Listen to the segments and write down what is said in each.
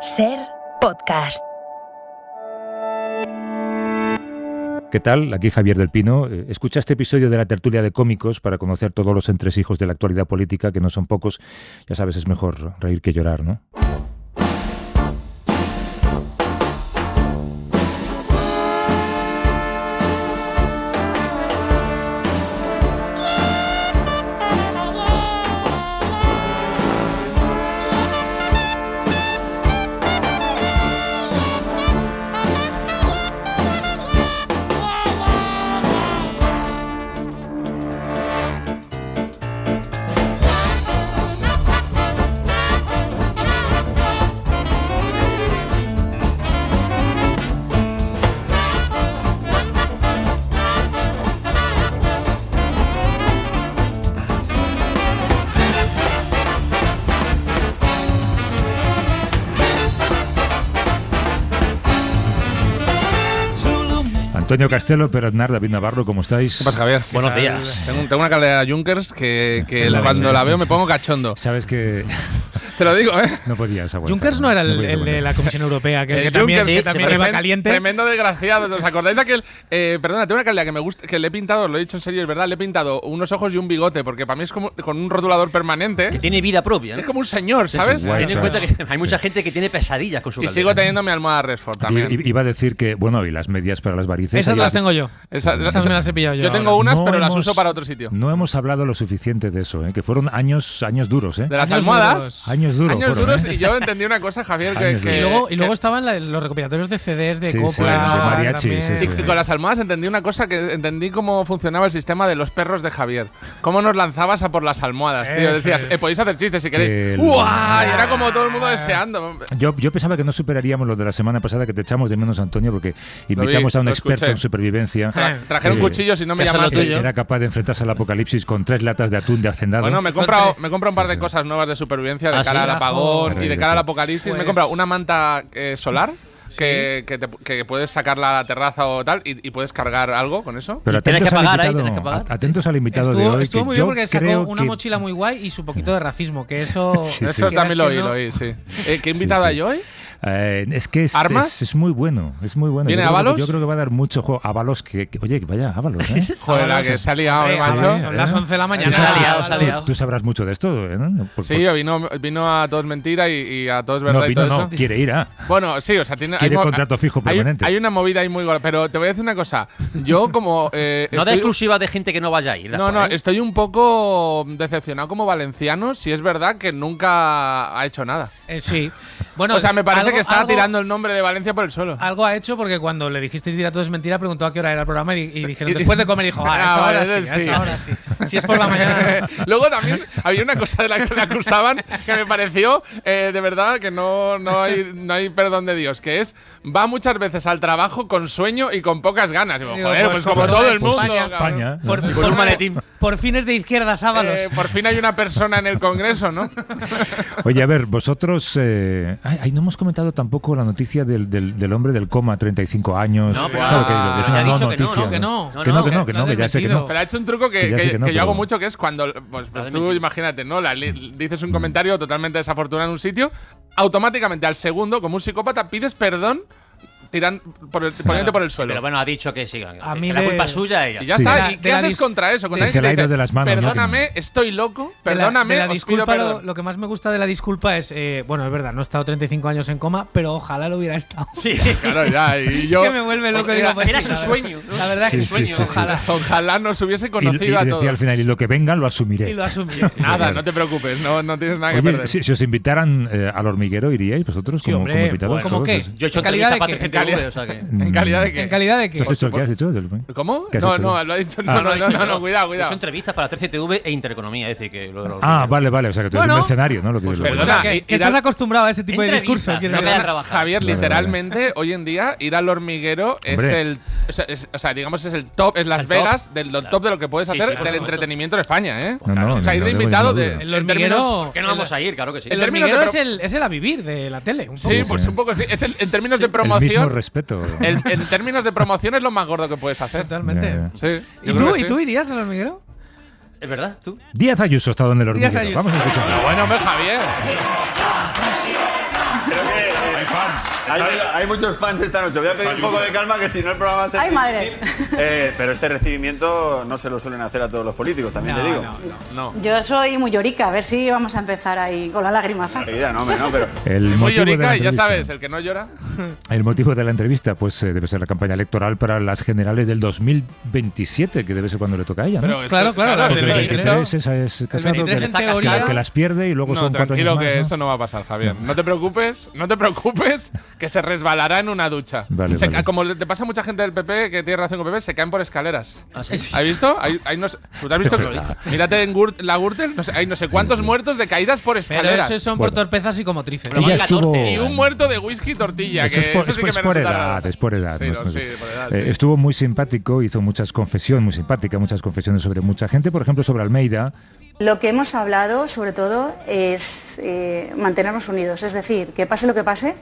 Ser podcast. ¿Qué tal? Aquí Javier del Pino. Escucha este episodio de la tertulia de cómicos para conocer todos los entresijos de la actualidad política, que no son pocos. Ya sabes, es mejor reír que llorar, ¿no? Antonio Castelo, Perotnar, David Navarro, ¿cómo estáis? ¿Qué pasa, Javier? Buenos días. Tengo una calidad de Junkers que cuando la veo me pongo cachondo. Sabes que Te lo digo, ¿eh? no podías aguantar. Junkers no era el de la Comisión Europea, que también iba caliente. Tremendo desgraciado. ¿Os acordáis de aquel? Perdona, tengo una calidad que me gusta, que le he pintado, lo he dicho en serio, es verdad, le he pintado unos ojos y un bigote, porque para mí es como con un rotulador permanente. Que tiene vida propia, ¿no? Es como un señor, ¿sabes? Sí, guay, Ten en cuenta que hay mucha gente que tiene pesadillas con su Y caldera. sigo teniendo mi almohada Resford también. Iba a decir que, bueno, y las medias para las varices. Esas las tengo yo. Esas me las he pillado yo. Yo tengo ahora. unas, No pero las hemos- uso para otro sitio. No hemos hablado lo suficiente de eso, que fueron años duros, De las Años almohadas. duros. Años duros. Años fueron, duros, y yo entendí una cosa, Javier, Años que duros. Y luego estaban los recopilatorios de CDs de Sí, copla. sí, de mariachi, también. sí, sí. Y con las almohadas entendí una cosa, que entendí cómo funcionaba el sistema de los perros de Javier. Cómo nos lanzabas a por las almohadas, tío. Eso Decías, es. podéis hacer chistes si queréis. Que ¡Uah! Y era como todo el mundo deseando. Yo pensaba que no superaríamos lo de la semana pasada, que te echamos de menos, Antonio, porque invitamos a un lo experto escuché. en supervivencia. Trajeron Eh, cuchillos y no me que son los llamaste. tuyos. Era capaz de enfrentarse al apocalipsis con 3 latas de atún de hacendado. Bueno, me he comprado un par de cosas nuevas de supervivencia de ¿Ah, cara sí? al apagón Ojo. y de cara al apocalipsis. Me he Pues- comprado una manta solar que puedes sacarla a la terraza o tal y puedes cargar algo con eso. Pero Y tienes atentos que al pagar ahí, invitado- tienes que pagar. Atentos al invitado de hoy. Estuvo que muy bien yo porque sacó creo una que- mochila muy guay y su poquito de racismo, que eso… Sí, Eso sí. también lo Quieras oí, que no. sí. ¿Qué invitado Sí, sí. hay hoy? Es que ¿Armas? es muy bueno, es muy bueno. ¿Viene Yo creo que- Ábalos? Yo creo que va a dar mucho juego. Ábalos, oye, que vaya Ábalos, ¿eh? Joder, la que se ha liado, Hombre, macho. son las 11 de la Tú mañana. Se ha liado, Ábalos. se ha liado. Tú sabrás mucho de esto, ¿no? Sí, vino a todos mentira y a todos no, verdad y vino, todo no, eso. quiere ir, Bueno, sí, o sea, tiene Quiere hay contrato fijo permanente. Hay una movida ahí muy gorda, pero te voy a decir una cosa. Yo como No de estoy- exclusiva de gente que no vaya a ir. No, estoy un poco decepcionado como valenciano, si es verdad que nunca ha hecho nada. Sí. Bueno, O sea, me parece que estaba algo- tirando el nombre de Valencia por el suelo. Algo ha hecho porque cuando le dijisteis dirá todo es mentira, preguntó a qué hora era el programa y dijeron después de comer y dijo, Ah, a esa vale, hora sí, sí. a esa hora sí. Si es por la mañana. Luego también había una cosa de la que le acusaban que me pareció de verdad que no hay perdón de Dios, que es va muchas veces al trabajo con sueño y con pocas ganas. Digo, Digo, joder, pues pues como como todo el toda mundo. España. cabrón. España. Por, ¿no? con un maletín. por fines de izquierdas, Ábalos. Por fin hay una persona en el Congreso, ¿no? Oye, a ver, vosotros. No hemos comentado tampoco la noticia del hombre del coma, 35 años. No, pero Claro que ya es una ha no dicho que no, noticia. ¿no? que no. Que no, lo que has ya sé que desmentido. no. Pero ha hecho un truco que Ya sé que no, yo hago pero- mucho, que es cuando pues tú desmentido. imagínate, ¿no? Dices un comentario totalmente desafortunado en un sitio, automáticamente al segundo, como un psicópata, pides perdón poniéndote por el suelo. Pero bueno, ha dicho que sí. A que mí la de- culpa es suya y ya. Y ya Sí. está. De la- ¿Y de qué la haces dis- contra eso? Contra Se alguien le ha que te ido dice, de las manos, ¿no? perdóname, estoy loco, perdóname, de la os pido disculpa, perdón. lo que más me gusta de la disculpa es, bueno, es verdad, no he estado 35 años en coma, pero ojalá lo hubiera estado. Sí. Claro, ya. Y yo. que me vuelve loco. Digo, pues Era sí, su la verdad. sueño, ¿no? La verdad Sí, que sí, sueño, sí, sí. ojalá. Ojalá nos hubiese Y conocido a decía todos. al final, y lo que venga lo asumiré. Y lo asumí. Nada, no te preocupes, no tienes nada que Oye, perder. si os invitaran al hormiguero, ¿iríais vosotros Sí, como, hombre, como invitados? ¿cómo todos? qué? Yo he hecho ¿En calidad entrevistas de para qué? TCTV, o sea que… ¿En calidad de qué? ¿En calidad de qué? ¿Qué has hecho? ¿Qué has hecho? ¿Cómo? ¿Qué has No, hecho? no, lo ha dicho. No, cuidado, He hecho cuidado. entrevistas para 13TV e Intereconomía, es decir, que lo Vale, o sea que tú eres Bueno, un mercenario, ¿no? Lo que, Pues lo que- perdona, que ir estás al- acostumbrado a ese tipo de Entrevistas, discurso. quiero no que decir. haya trabajado. Javier, Vale, literalmente, hoy en día, ir al hormiguero es Hombre. el. O sea, digamos, es el top, es Las el top. Vegas del Claro. top de lo que puedes Sí, hacer sí, por del supuesto. entretenimiento en España, ¿eh? No, O sea, ir no de tengo invitado ninguna de. duda. El en términos. hormiguero. Que no vamos a ir, claro que sí. El En términos hormiguero de es el a vivir de la tele. Un poco. Sí, Sí, pues sí. un poco sí. Es en términos de El mismo promoción. respeto. En términos de promoción es lo más gordo que puedes hacer. Totalmente. Ya, ya. Sí. ¿Y yo creo tú? que ¿Y sí. tú irías al hormiguero? ¿Es verdad? ¿Tú? Díaz Ayuso ha estado en el Díaz hormiguero. Ayuso. Vamos a escucharlo. Bueno, hombre, Javier. Creo que hay muchos fans esta noche. Voy a pedir un poco de calma, que si no el programa se... ¡Ay, madre! Pero este recibimiento no se lo suelen hacer a todos los políticos, también te digo. No. Yo soy muy llorica, a ver si vamos a empezar ahí con la lagrimaza. Enseguida, no, pero... Muy llorica y ya sabes, el que no llora... El motivo de la entrevista, pues debe ser la campaña electoral para las generales del 2027, que debe ser cuando le toca a ella, ¿no? Claro. Porque El el 23 es casado, 23 en teoría. que las pierde y luego son 4 años tranquilo, más, que ¿no? eso no va a pasar, Javier. No te preocupes, que se resbalará en una ducha. Vale. Como te pasa a mucha gente del PP, que tiene relación con PP, se caen por escaleras. ¿Ah, sí? ¿Has visto? ¿Tú te has visto? Mírate en la Gürtel, hay no sé cuántos muertos de caídas por Pero escaleras. esos son por torpezas psicomotrices. Pero Ella estuvo... Y un muerto de whisky y tortilla. Eso Eso sí que me por resulta edad, raro. es por edad. Sí, ¿no? sí, por edad, sí. Estuvo muy simpático, hizo muchas confesiones, muy simpática, muchas confesiones sobre mucha gente, por ejemplo, sobre Almeida. Lo que hemos hablado, sobre todo, es mantenernos unidos. Es decir, que pase lo que pase,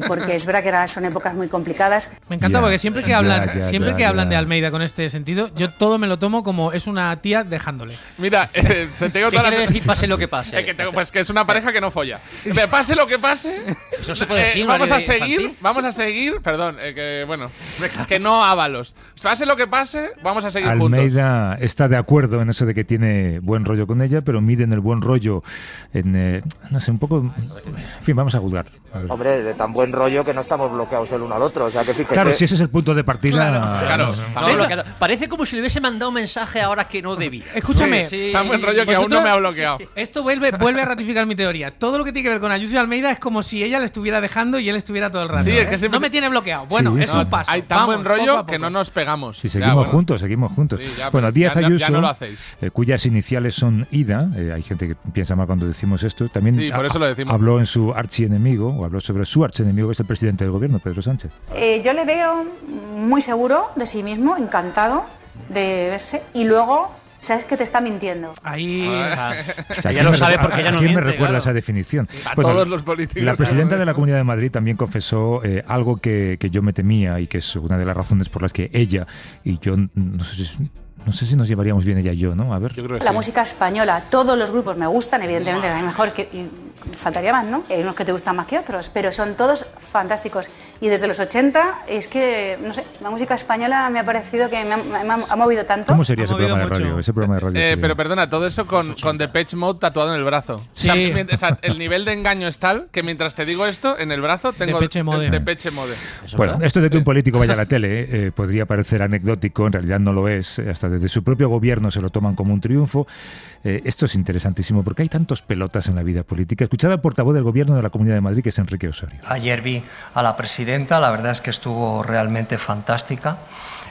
porque es verdad que ahora son épocas muy complicadas. Me encanta Ya, porque siempre que hablan, ya. de Almeida con este sentido, yo todo me lo tomo como es una tía dejándole. Mira, te tengo ¿Qué todas quiere las... decir pase lo que pase? Pues que es una pareja que no folla. Pase lo que pase, Eso se puede decir. vamos una a ley seguir, infantil. perdón, que no ávalos. Pase lo que pase, vamos a seguir juntos. Almeida está de acuerdo en eso de que tiene buen rollo con ella, pero miden el buen rollo en, no sé, un poco... En fin, vamos a juzgar. A ver. Hombre, de tan buen rollo que no estamos bloqueados el uno al otro. O sea, que fíjese. Claro, si ese es el punto de partida... Claro. No, bloqueado. Parece como si le hubiese mandado un mensaje ahora que no debía. Escúchame, Tan buen rollo que aún no me ha bloqueado. Esto vuelve a ratificar mi teoría. Todo lo que tiene que ver con Ayuso y Almeida es como si ella le estuviera dejando y él estuviera todo el rato. Sí, es que siempre no me tiene bloqueado. Bueno, Sí, es sí. un paso. Hay tan Vamos, buen poco rollo a que poco. no nos pegamos. Si seguimos juntos. Sí, ya, Bueno, pero Díaz ya Ayuso, no lo hacéis. Cuyas iniciales son Ida, hay gente que piensa mal cuando decimos esto, también Sí, por eso lo decimos. habló en su archienemigo, o habló sobre su archienemigo, que es el presidente del gobierno, Pedro Sánchez. Yo le veo muy seguro de sí mismo, encantado de verse, y luego, sabes que te está mintiendo. Ahí. O sea, Ella lo sabe porque ella no ¿a quién me miente, recuerda claro. esa definición? A Bueno, todos los políticos. la presidenta de la Comunidad de Madrid también confesó algo que yo me temía y que es una de las razones por las que ella y yo, no sé si nos llevaríamos bien ella y yo, ¿no? A ver. Yo creo que La sí. música española, todos los grupos me gustan, evidentemente, hay mejor que... y faltaría más, ¿no? Hay unos que te gustan más que otros, pero son todos fantásticos. Y desde los 80, es que, no sé, la música española me ha parecido que me ha movido tanto. ¿Cómo sería Ha ese movido programa de radio? mucho. Ese programa de radio sería- Pero perdona, todo eso con Depeche Mode tatuado en el brazo. Sí. O sea, el nivel de engaño es tal que mientras te digo esto, en el brazo tengo Depeche Mode. Depeche Mode. Bueno, esto de que un político vaya a la tele podría parecer anecdótico, en realidad no lo es, hasta desde su propio gobierno se lo toman como un triunfo. Esto es interesantísimo porque hay tantos pelotas en la vida política. Escuchad al portavoz del gobierno de la Comunidad de Madrid, que es Enrique Osorio. Ayer vi a la presidenta, la verdad es que estuvo realmente fantástica.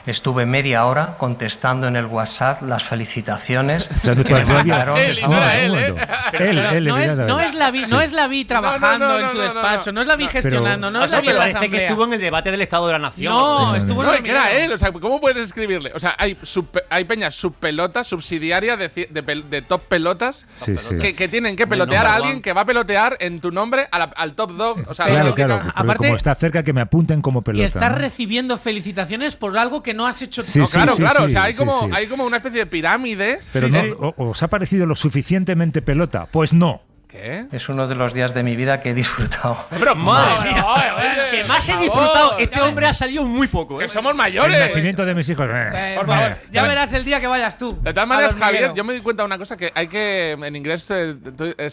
Estuve media hora contestando en el WhatsApp las felicitaciones. O sea, tú que me todavía- mandaron. Él, y no era él, un ¿eh? momento. Pero Él no, debería de- no es la vi trabajando no, en su no, despacho, no. no es la vi gestionando, no es la vi en la Parece que asamblea. estuvo en el debate del Estado de la Nación. No, estuvo en No, el que era Milenio. él. O sea, ¿cómo puedes escribirle? O sea, hay peñas subpelotas, subsidiarias de top pelotas Sí, sí. que tienen que pelotear a alguien que va a pelotear en tu nombre al top dog. O sea, Claro, la claro, auténtica- porque aparte- como está cerca que me apunten como pelota. Y estás ¿no? recibiendo felicitaciones por algo que no has hecho tú. Sí, No, sí, claro, sí, claro. sí, O sea, hay sí, como, sí. hay como una especie de pirámide. Pero Sí, no, sí. ¿os ha parecido lo suficientemente pelota? Pues no. ¿Qué? Es uno de los días de mi vida que he disfrutado. Pero Madre mía. oye, Que más he por disfrutado. favor. Este hombre ha salido muy poco. Que somos El mayores. nacimiento de mis hijos. Por favor. Ya verás el día que vayas tú. De todas a maneras, los Javier, Miguelo. yo me di cuenta de una cosa que hay que, en inglés se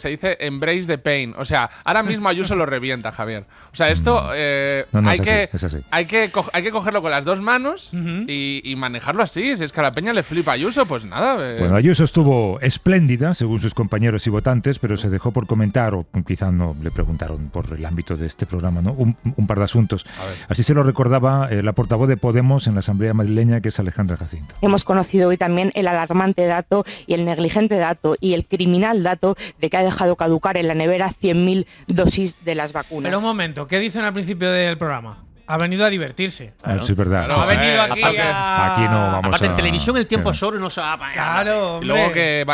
dice embrace the pain. O sea, ahora mismo Ayuso lo revienta, Javier. O sea, esto No, hay, es que, así, es así. hay que cogerlo con las dos manos y manejarlo así. Si es que a la peña le flipa Ayuso, pues nada. Bueno, Ayuso estuvo espléndida, según sus compañeros y votantes, pero se dejó por comentar, o quizá no le preguntaron por el ámbito de este programa, ¿no? Un par de asuntos. Así se lo recordaba la portavoz de Podemos en la Asamblea madrileña, que es Alejandra Jacinto. Hemos conocido hoy también el alarmante dato y el negligente dato y el criminal dato de que ha dejado caducar en la nevera 100.000 dosis de las vacunas. Pero un momento, ¿qué dicen al principio del programa? ha venido a divertirse. Claro. Eso es verdad. Claro, ha venido aquí Aquí no vamos aparte, a... en televisión el tiempo es oro y no se va a... Claro, Y luego que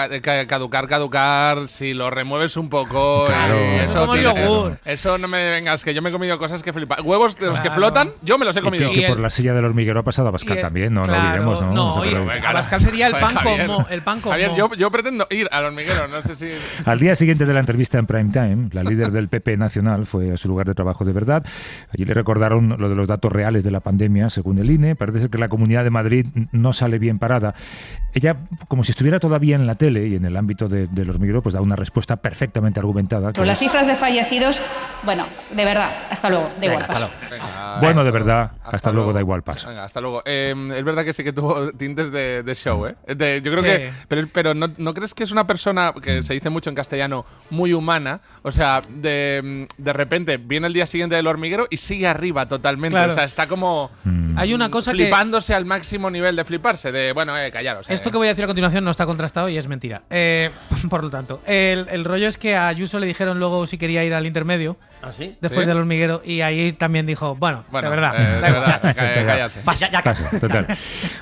caducar, si lo remueves un poco. Claro. Eso, como el yogur. Eso no me vengas, que yo me he comido cosas que flipan. Huevos de los que flotan, yo me los he comido. Y que por la silla del hormiguero ha pasado a Pascal también, no olvidemos, ¿no? No, oye, Abascal sería el pan con Javier, yo pretendo ir al hormiguero, no sé si... Al día siguiente de la entrevista en Prime Time, la líder del PP nacional fue a su lugar de trabajo de verdad. Allí le recordaron lo de los datos reales de la pandemia, según el INE. Parece ser que la Comunidad de Madrid no sale bien parada. Ella, como si estuviera todavía en la tele y en el ámbito del hormiguero, pues da una respuesta perfectamente argumentada. Pero las cifras de fallecidos, bueno, de verdad, hasta luego, da igual paso. Bueno, de verdad, hasta luego, da igual paso. Venga, hasta luego. Es verdad que sí que tuvo tintes de show, ¿eh? Yo creo que... Pero ¿no crees que es una persona, que se dice mucho en castellano, muy humana? O sea, de repente viene el día siguiente del hormiguero y sigue arriba totalmente. Claro. O sea, está como... Hay una cosa flipándose al máximo nivel de fliparse. De, bueno, callaros. Esto que voy a decir a continuación no está contrastado y es mentira. Por lo tanto, el rollo es que a Ayuso le dijeron luego si quería ir al intermedio. ¿Ah, sí? Después del hormiguero. Y ahí también dijo, bueno de verdad. De verdad, callarse. Paso, total.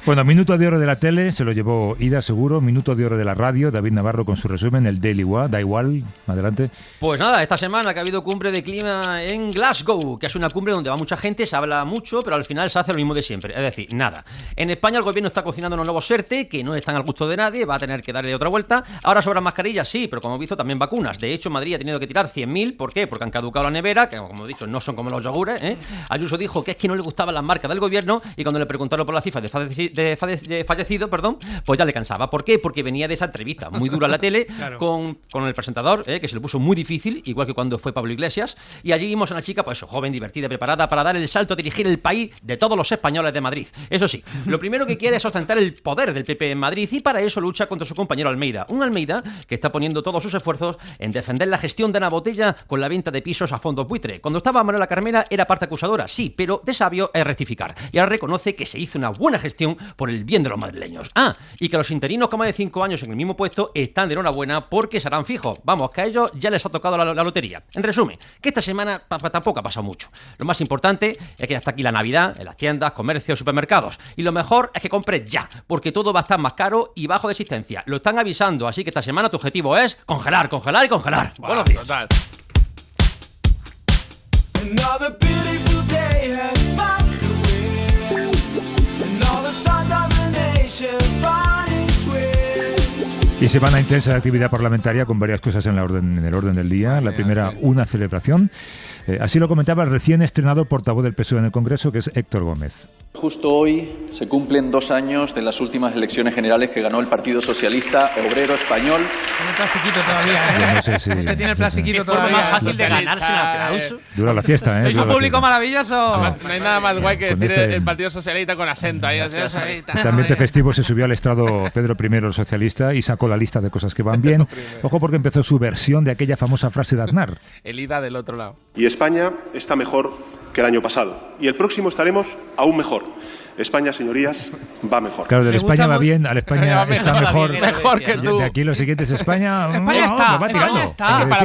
Bueno, minuto de oro de la tele, se lo llevó Ida, seguro. Minuto de oro de la radio, David Navarro con su resumen, el Daily Wa, da igual, adelante. Pues nada, esta semana que ha habido cumbre de clima en Glasgow, que es una cumbre donde va mucha gente, se habla mucho, pero al final se hace lo mismo de siempre, es decir, nada. En España el gobierno está cocinando unos nuevos SERTE, que no están al gusto de nadie, va a tener que darle otra vuelta. Ahora sobran mascarillas, sí, pero como he visto también vacunas. De hecho, Madrid ha tenido que tirar 100.000, ¿por qué? Porque han caducado la nevera, que como he dicho, no son como los yogures, ¿eh? Ayuso dijo que es que no le gustaban las marcas del gobierno y cuando le preguntaron por la cifra de fallecido, pues ya le cansaba. ¿Por qué? Porque venía de esa entrevista muy dura en la tele claro. con el presentador, que se le puso muy difícil, igual que cuando fue Pablo Iglesias, y allí vimos a una chica, pues eso, joven, divertida, preparada para dar el salto a dirigir el país de todos los españoles de Madrid. Eso sí, lo primero que quiere es ostentar el poder del PP en Madrid y para eso lucha contra su compañero Almeida. Un Almeida que está poniendo todos sus esfuerzos en defender la gestión de Ana Botella con la venta de pisos a fondos buitre. Cuando estaba Manuela Carmena era parte acusadora, sí, pero de sabio es rectificar. Y ahora reconoce que se hizo una buena gestión por el bien de los madrileños. Ah, y que los interinos con más de 5 años en el mismo puesto están de enhorabuena porque serán fijos. Vamos, que a ellos ya les ha tocado la lotería. En resumen, que esta semana tampoco ha pasado mucho. Lo más importante es que ya está aquí la Navidad en las tiendas, comercios, supermercados. Y lo mejor es que compres ya, porque todo va a estar más caro y bajo de existencia. Lo están avisando, así que esta semana tu objetivo es congelar, congelar y congelar. Wow, buenos días. Total. Another beautiful day has passed away, and all the sons of the nation find its way. Y semana intensa de actividad parlamentaria con varias cosas en el orden del día. La primera, una celebración. Así lo comentaba el recién estrenado portavoz del PSOE en el Congreso, que es Héctor Gómez. Justo hoy se cumplen 2 años de las últimas elecciones generales que ganó el Partido Socialista Obrero Español. Tiene el plastiquito todavía, ¿eh? Yo no sé si... Usted tiene el plastiquito todavía. Es más fácil de ganarse el aplauso. Dura la fiesta, ¿eh? Sois un público maravilloso. No hay nada más guay que decir el Partido Socialista con acento. Ahí, Este ambiente festivo se subió al estrado Pedro I, el socialista, y sacó la lista de cosas que van bien. Ojo, porque empezó su versión de aquella famosa frase de Aznar. El ida del otro lado. Y España está mejor que el año pasado. Y el próximo estaremos aún mejor. España, señorías, va mejor. Claro, de España va bien, a la España está mejor. Mejor que tú. De aquí lo siguiente es España. España está. España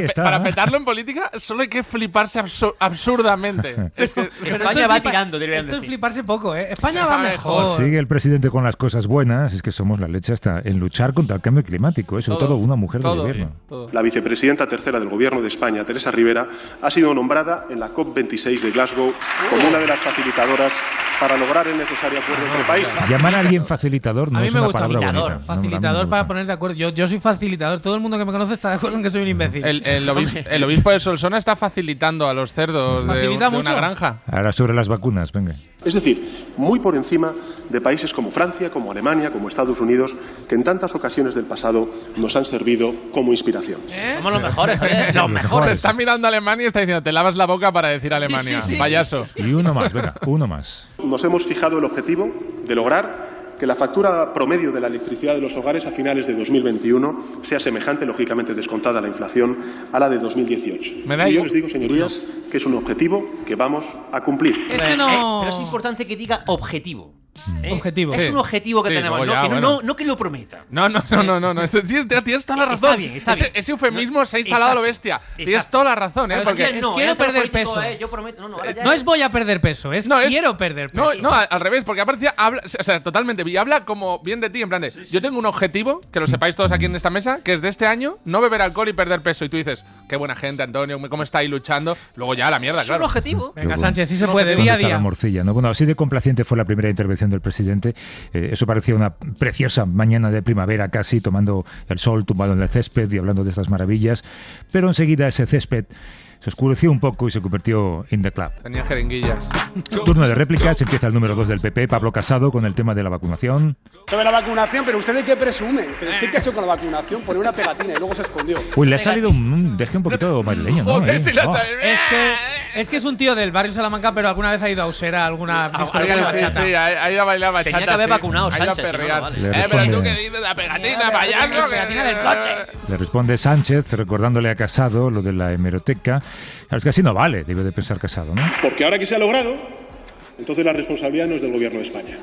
está. Para petarlo en política solo hay que fliparse absurdamente. Es que España va tirando, deberían decir. Esto es fliparse poco, ¿eh? España va mejor. Sigue el presidente con las cosas buenas, es que somos la leche hasta en luchar contra el cambio climático, sobre todo una mujer del gobierno. La vicepresidenta tercera del gobierno de España, Teresa Rivera, ha sido nombrada en la COP26 de Glasgow como una de las facilitadoras para lograr el necesario acuerdo entre países. Llamar a alguien facilitador no es una palabra bonita. Facilitador para poner de acuerdo. Yo soy facilitador. Todo el mundo que me conoce está de acuerdo en que soy un imbécil. El obispo de Solsona está facilitando a los cerdos de una granja. Ahora sobre las vacunas, venga. Es decir, muy por encima de países como Francia, como Alemania, como Estados Unidos, que en tantas ocasiones del pasado nos han servido como inspiración. Somos los mejores, los mejores. Está mirando a Alemania y está diciendo, te lavas la boca para decir Alemania, payaso. Y uno más, venga, uno más. Nos hemos fijado el objetivo de lograr que la factura promedio de la electricidad de los hogares a finales de 2021 sea semejante, lógicamente descontada la inflación, a la de 2018. Y yo les digo, señorías, que es un objetivo que vamos a cumplir. Pero es importante que diga objetivo. Objetivo. Es un objetivo que tenemos, no que lo prometa. No. Tienes toda la razón. Está bien. Ese eufemismo se ha instalado a lo bestia. Tienes toda la razón, porque quiero perder peso. Yo prometo, No es voy a perder peso, quiero perder peso. No, al revés, porque aparte habla, o sea, totalmente, y habla como bien de ti, en plan de, yo tengo un objetivo, que lo sepáis todos aquí en esta mesa, que es de este año no beber alcohol y perder peso. Y tú dices, qué buena gente, Antonio, cómo está ahí luchando. Luego ya la mierda, claro. Es un objetivo. Venga, Sánchez, sí se puede, día a día. La morcilla, ¿no? Bueno, así de complaciente fue la primera intervención del presidente. Eso parecía una preciosa mañana de primavera casi, tomando el sol, tumbado en el césped y hablando de estas maravillas. Pero enseguida ese césped se oscureció un poco y se convirtió in the club. Tenía jeringuillas. Turno de réplicas, empieza el número 2 del PP, Pablo Casado, con el tema de la vacunación. Sobre la vacunación, pero ¿usted de qué presume? ¿Pero usted qué ha hecho con la vacunación? Pone una pegatina y luego se escondió. Uy, le ha salido un deje un poquito madrileño, ¿no? Es que es un tío del barrio Salamanca, pero alguna vez ha ido a Usera, alguna bachata. Sí, ha ido a bailar bachata. Tenía que haber vacunado Sánchez. Pero tú qué dices, la pegatina, payaso. La pegatina del coche. Le responde Sánchez, recordándole a Casado lo de la hemeroteca. Es que así no vale, debe de pensar Casado, ¿no? Porque ahora que se ha logrado, entonces la responsabilidad no es del Gobierno de España.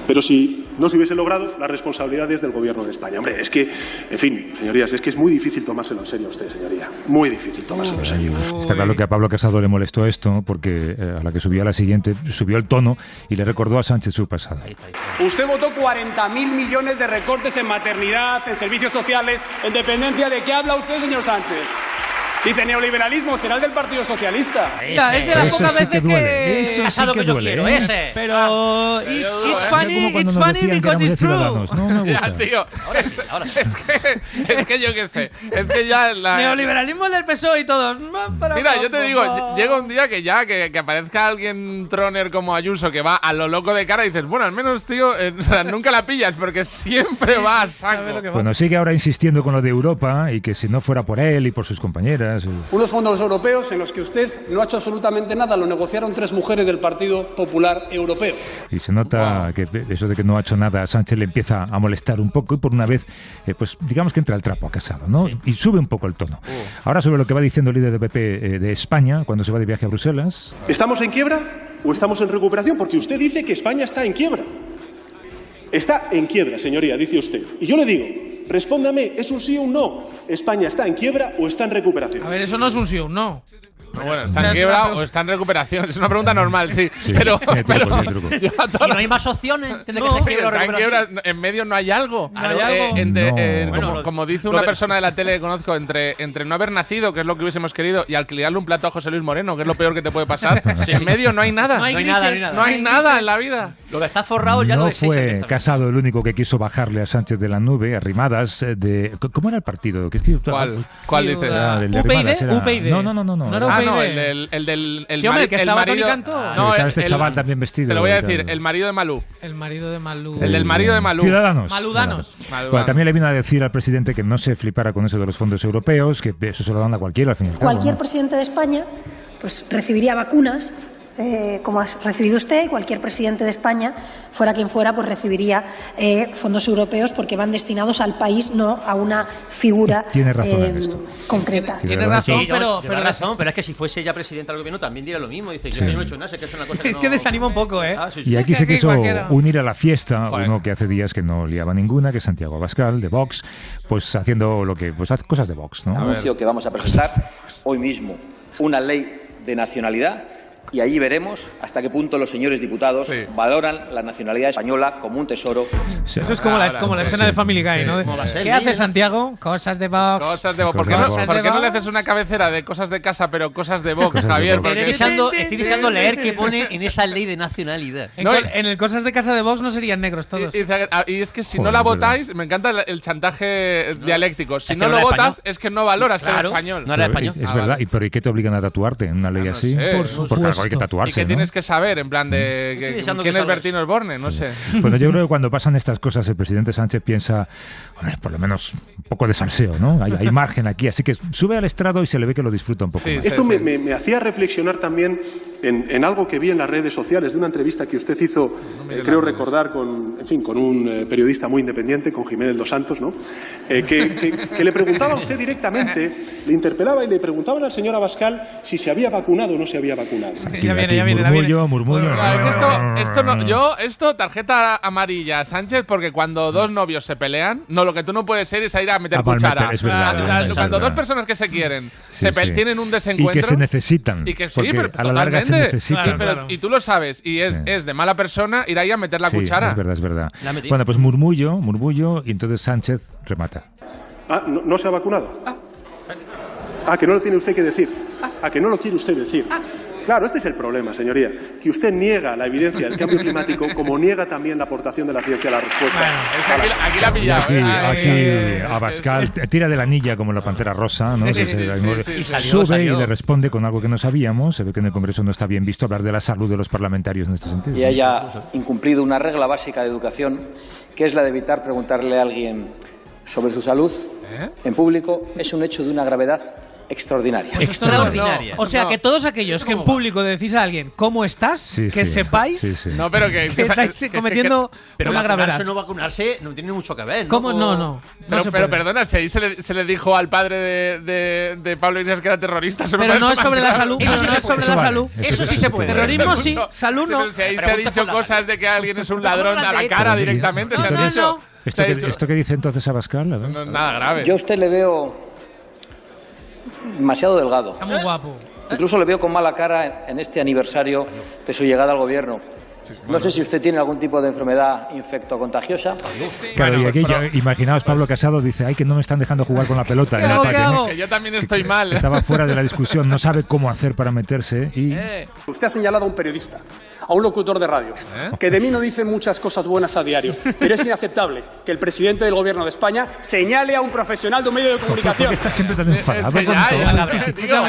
Pero si no se hubiese logrado, la responsabilidad es del Gobierno de España. Hombre, es que, en fin, señorías, es que es muy difícil tomárselo en serio a usted, señoría. Muy difícil tomárselo en serio. Está claro que a Pablo Casado le molestó esto, porque a la que subía la siguiente, subió el tono y le recordó a Sánchez su pasado. Usted votó 40.000 millones de recortes en maternidad, en servicios sociales, en dependencia. ¿De qué habla usted, señor Sánchez? Dice, neoliberalismo, será el del Partido Socialista. Es de las pocas veces que… Casado que yo quiero, ese. Pero it's funny because it's true. No me ya, tío. Ahora sí. Es que yo qué sé. Es que ya neoliberalismo del PSOE y todo. Mira, yo te digo, llega un día que ya que aparezca alguien troner como Ayuso que va a lo loco de cara y dices, bueno, al menos, tío, o sea, nunca la pillas porque siempre va a saco. Bueno, sigue ahora insistiendo con lo de Europa y que si no fuera por él y por sus compañeras… Unos fondos europeos en los que usted no ha hecho absolutamente nada, lo negociaron 3 mujeres del Partido Popular Europeo. Y se nota que eso de que no ha hecho nada a Sánchez le empieza a molestar un poco y por una vez, pues digamos que entra el trapo a Casado, ¿no? Y sube un poco el tono. Ahora sobre lo que va diciendo el líder de PP de España cuando se va de viaje a Bruselas. ¿Estamos en quiebra o estamos en recuperación? Porque usted dice que España está en quiebra. Está en quiebra, señoría, dice usted. Y yo le digo, respóndame, ¿es un sí o un no? ¿España está en quiebra o está en recuperación? A ver, eso no es un sí o un no. No, bueno, ¿está en quiebra o está en recuperación? Es una pregunta normal, sí. Pero ¿Y no hay más opciones? ¿Está en quiebra? ¿En medio no hay algo? Como dice una persona de la tele que conozco, entre no haber nacido, que es lo que hubiésemos querido, y alquilarle un plato a José Luis Moreno, que es lo peor que te puede pasar, en medio no hay nada. No hay nada en la vida. Lo que está forrado ya no lo desecha. Fue Casado el único que quiso bajarle a Sánchez de la nube, Arrimadas, de… ¿Cómo era el partido? ¿Cuál dices? UPyD. No era Ah, no, el del que estaba Toni Cantó. No, este chaval también vestido. Te lo voy a decir, el marido de Malú. El marido de Malú. El del marido de Malú. Ciudadanos. Maludanos. Bueno, también le vino a decir al presidente que no se flipara con eso de los fondos europeos, que eso se lo dan a cualquiera al fin y al cabo. Cualquier presidente de España pues recibiría vacunas, como ha recibido usted, cualquier presidente de España, fuera quien fuera, pues recibiría fondos europeos porque van destinados al país, no a una figura concreta. Tiene razón, pero es que si fuese ya presidente del gobierno también diría lo mismo. Dice, yo no he hecho nada, sé que es una cosa que es que desanima un poco, ¿eh? Y aquí se quiso unir a la fiesta uno que hace días que no liaba ninguna, que es Santiago Abascal, de Vox, pues haciendo lo que… pues cosas de Vox, ¿no? Anuncio que vamos a presentar hoy mismo una ley de nacionalidad y allí veremos hasta qué punto los señores diputados valoran la nacionalidad española como un tesoro. Eso es como la escena de Family Guy, ¿no? ¿Qué hace Santiago? Cosas de Vox. Cosas de Vox. ¿Por qué no le haces una cabecera de cosas de casa, pero cosas de Vox, Javier? Estoy deseando leer qué pone en esa ley de nacionalidad. En el cosas de casa de Vox no serían negros todos. Y es que si no la votáis, me encanta el chantaje dialéctico. Si no lo votas, es que no valoras ser español. No era español. Es verdad. ¿Pero y qué te obligan a tatuarte en una ley así? Porque algo hay que tatuarse. Y que tienes que saber, en plan de quién es Bertino Osborne, no sé. Bueno, yo creo que cuando pasan estas cosas, el presidente Sánchez piensa, por lo menos un poco de salseo, ¿no? Hay margen aquí, así que sube al estrado y se le ve que lo disfruta un poco más. Esto me hacía reflexionar también en algo que vi en las redes sociales, de una entrevista que usted hizo, creo recordar, con un periodista muy independiente, con Jiménez Dos Santos, ¿no? Que le preguntaba a usted directamente, le interpelaba y le preguntaban al señor Abascal si se había vacunado o no se había vacunado. Ya viene. Murmullo. Esto, tarjeta amarilla a Sánchez, porque cuando dos novios se pelean, lo que tú no puedes ser es ir a meter cuchara. Es verdad, cuando dos personas que se quieren tienen un desencuentro. Y que se necesitan. Y que porque a la larga se necesitan. Y tú lo sabes, y es de mala persona ir ahí a meter la cuchara. Es verdad. Bueno, pues murmullo, y entonces Sánchez remata. ¿No se ha vacunado? Que no lo tiene usted que decir. Que no lo quiere usted decir. Claro, este es el problema, señoría, que usted niega la evidencia del cambio climático como niega también la aportación de la ciencia a la respuesta. Bueno, aquí la ha pillado. Aquí Abascal tira de la anilla como la pantera rosa, ¿no? Sube y le responde con algo que no sabíamos. Se ve que en el Congreso no está bien visto hablar de la salud de los parlamentarios en este sentido. Y haya incumplido una regla básica de educación, que es la de evitar preguntarle a alguien sobre su salud en público. Es un hecho de una gravedad extraordinaria. Extraordinaria. O sea, que todos aquellos que en público decís a alguien ¿cómo estás? Que sepáis No, pero que estáis cometiendo una gravedad. No vacunarse no tiene mucho que ver. ¿Cómo? No. Pero perdona, si ahí se le dijo al padre de Pablo Iglesias que era terrorista. Pero no es sobre la salud. Eso sí es sobre la salud. Eso sí se puede. Terrorismo sí, salud no. Si ahí se ha dicho cosas de que alguien es un ladrón a la cara directamente. Se ha dicho. ¿Esto que dice entonces Abascal? No es nada grave. Yo a usted le veo demasiado delgado. Está muy guapo. Incluso le veo con mala cara en este aniversario de su llegada al gobierno. No sé si usted tiene algún tipo de enfermedad infectocontagiosa. Claro, y aquí imaginaos, Pablo Casado dice, que no me están dejando jugar con la pelota. Que yo también estoy mal. Estaba fuera de la discusión, no sabe cómo hacer para meterse y… Usted ha señalado a un periodista, a un locutor de radio, que de mí no dice muchas cosas buenas a diario, pero es inaceptable que el presidente del gobierno de España señale a un profesional de un medio de comunicación. Está siempre tan enfadado con todo.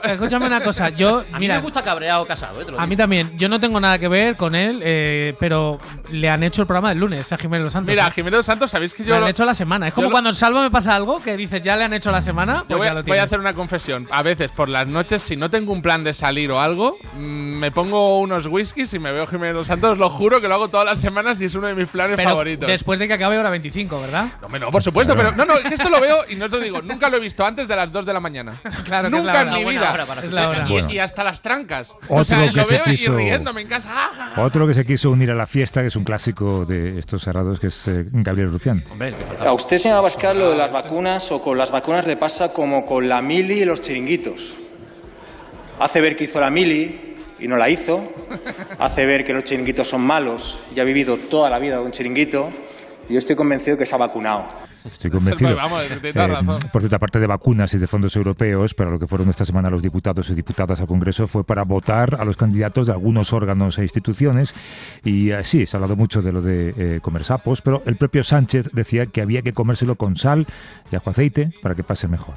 Escúchame una cosa, a mí me gusta cabreado Casado. A mí también, yo no tengo nada que ver con él, pero le han hecho el programa del lunes a Jiménez Los Santos. Mira, a Jiménez Los Santos, ¿sabéis que yo le han hecho la semana? Es como cuando en Salva me pasa algo que dices, ya le han hecho la semana, pues ya lo tienes. Voy a hacer una confesión. A veces, por las noches, si no tengo un plan de salir o algo, me pongo unos whiskies y me veo Jiménez Los Santos. Lo juro que lo hago todas las semanas y es uno de mis planes favoritos. Después de que acabe hora 25, ¿verdad? No, por supuesto, pero es que esto lo veo y no te digo, nunca lo he visto antes de las 2 de la mañana. Claro, nunca en mi vida. Es la hora. Y hasta las trancas. O sea, lo veo y riéndome en casa. Otro que se quiso unir a la fiesta, que es un clásico de estos cerrados, que es Gabriel Rufián. A usted, señor Abascal, lo de las vacunas o con las vacunas le pasa como con la mili y los chiringuitos. Hace ver que hizo la mili y no la hizo. Hace ver que los chiringuitos son malos y ha vivido toda la vida de un chiringuito. Y yo estoy convencido que se ha vacunado. Estoy convencido. Vamos, tienes razón. Por cierto, aparte de vacunas y de fondos europeos, para lo que fueron esta semana los diputados y diputadas al Congreso fue para votar a los candidatos de algunos órganos e instituciones. Y sí, se ha hablado mucho de lo de comer sapos, pero el propio Sánchez decía que había que comérselo con sal y ajo aceite para que pase mejor.